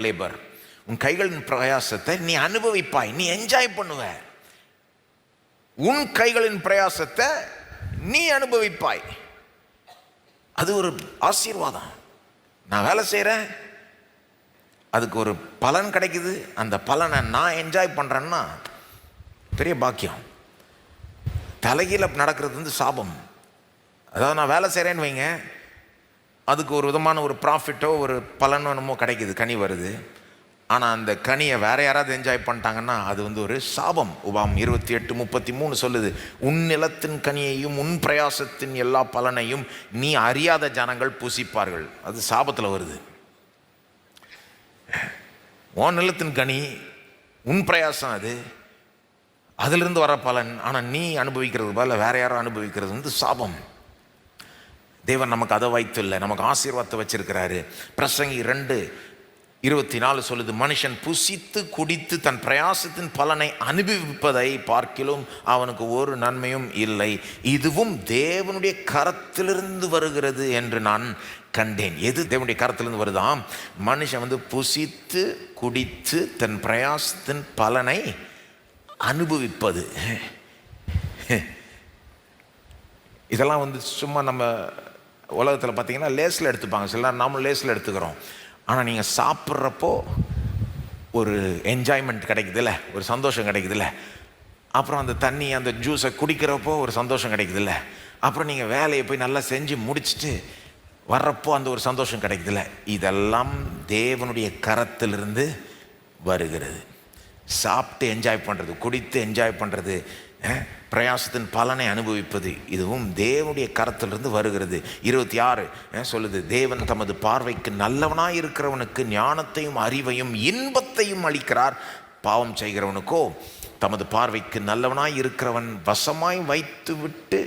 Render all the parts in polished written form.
Labour, உன் கைகளின் பிரயாசத்தை நீ அனுபவிப்பாய், நீ என்ஜாய் பண்ணுவ. உன் கைகளின் பிரயாசத்தை நீ அனுபவிப்பாய். அது ஒரு ஆசீர்வாதம். நான் வேலை செய்கிறேன், அதுக்கு ஒரு பலன் கிடைக்குது, அந்த பலனை நான் என்ஜாய் பண்ணுறேன்னா பெரிய பாக்கியம். தலைகீழ நடக்கிறது சாபம். அதாவது நான் வேலை செய்கிறேன்னு வைங்க, அதுக்கு ஒரு விதமான ஒரு ப்ராஃபிட்டோ ஒரு பலனோ என்னமோ கிடைக்குது, கனி வருது. ஆனால் அந்த கனியை வேற யாராவது என்ஜாய் பண்ணிட்டாங்கன்னா அது ஒரு சாபம். உபாகம் 28:33 சொல்லுது, உன் நிலத்தின் கனியையும் உன் பிரயாசத்தின் எல்லா பலனையும் நீ அறியாத ஜனங்கள் புசிப்பார்கள். அது சாபத்தில் வருது. உன் நிலத்தின் கனி, உன் பிரயாசம், அதிலிருந்து வர பலன். ஆனால் நீ அனுபவிக்கிறது போல வேற யாரும் அனுபவிக்கிறது சாபம். தேவன் நமக்கு அதை வைத்து இல்லை, நமக்கு ஆசீர்வாதத்தை வச்சிருக்கிறாரு. பிரசங்கி 2:24 சொல்லுது, மனுஷன் புசித்து குடித்து தன் பிரயாசத்தின் பலனை அனுபவிப்பதை பார்க்கிலும் அவனுக்கு ஒரு நன்மையும் இல்லை, இதுவும் தேவனுடைய கரத்திலிருந்து வருகிறது என்று நான் கண்டேன். எது தேவனுடைய கரத்திலிருந்து வருதாம்? மனுஷன் புசித்து குடித்து தன் பிரயாசத்தின் பலனை அனுபவிப்பது. இதெல்லாம் சும்மா நம்ம உலகத்தில் பார்த்தீங்கன்னா லேஸில் எடுத்துப்பாங்க, சில நாமளும் லேஸில் எடுத்துக்கிறோம். ஆனால் நீங்கள் சாப்பிட்றப்போ ஒரு என்ஜாய்மெண்ட் கிடைக்குதுல்ல, ஒரு சந்தோஷம் கிடைக்குதுல்ல. அப்புறம் அந்த தண்ணி, அந்த ஜூஸை குடிக்கிறப்போ ஒரு சந்தோஷம் கிடைக்குதுல்ல. அப்புறம் நீங்கள் வேலையை போய் நல்லா செஞ்சு முடிச்சுட்டு வர்றப்போ அந்த ஒரு சந்தோஷம் கிடைக்குதுல்ல. இதெல்லாம் தேவனுடைய கரத்திலிருந்து வருகிறது. சாப்பிட்டு என்ஜாய் பண்ணுறது, குடித்து என்ஜாய் பண்ணுறது, பிரயாசத்தின் பலனை அனுபவிப்பது, இதுவும் தேவனுடைய கரத்திலிருந்து வருகிறது. 26 சொல்லுது, தேவன் தமது பார்வைக்கு நல்லவனாய் இருக்கிறவனுக்கு ஞானத்தையும் அறிவையும் இன்பத்தையும் அளிக்கிறார், பாவம் செய்கிறவனுக்கோ தமது பார்வைக்கு நல்லவனாய் இருக்கிறவன் வசமாய் வைத்து விட்டு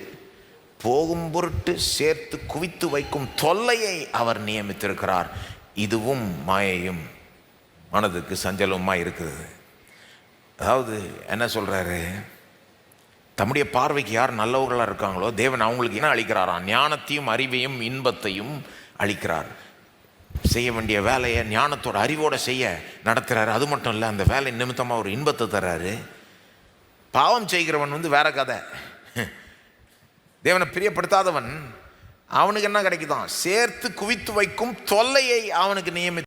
போகும் பொருட்டு சேர்த்து குவித்து வைக்கும் தொல்லையை அவர் நியமித்திருக்கிறார், இதுவும் மாயையும் மனதுக்கு சஞ்சலமாய் இருக்குது. அதாவது என்ன சொல்றாரு, தம்முடைய பார்வைக்கு யார் நல்லவர்களாக இருக்காங்களோ தேவன் அவங்களுக்கு என்ன அளிக்கிறாராம்? ஞானத்தையும் அறிவையும் இன்பத்தையும் அளிக்கிறார். செய்ய வேண்டிய வேலையை ஞானத்தோட அறிவோட செய்ய நடத்துகிறாரு. அது மட்டும் இல்லை, அந்த வேலை நிமித்தமாக ஒரு இன்பத்தை தர்றாரு. பாவம் செய்கிறவன் வேற கதை. தேவனை பிரியப்படுத்தாதவன், அவனுக்கு என்ன கிடைக்குதான்? சேர்த்து குவித்து வைக்கும் தொல்லையை அவனுக்கு நியமித்து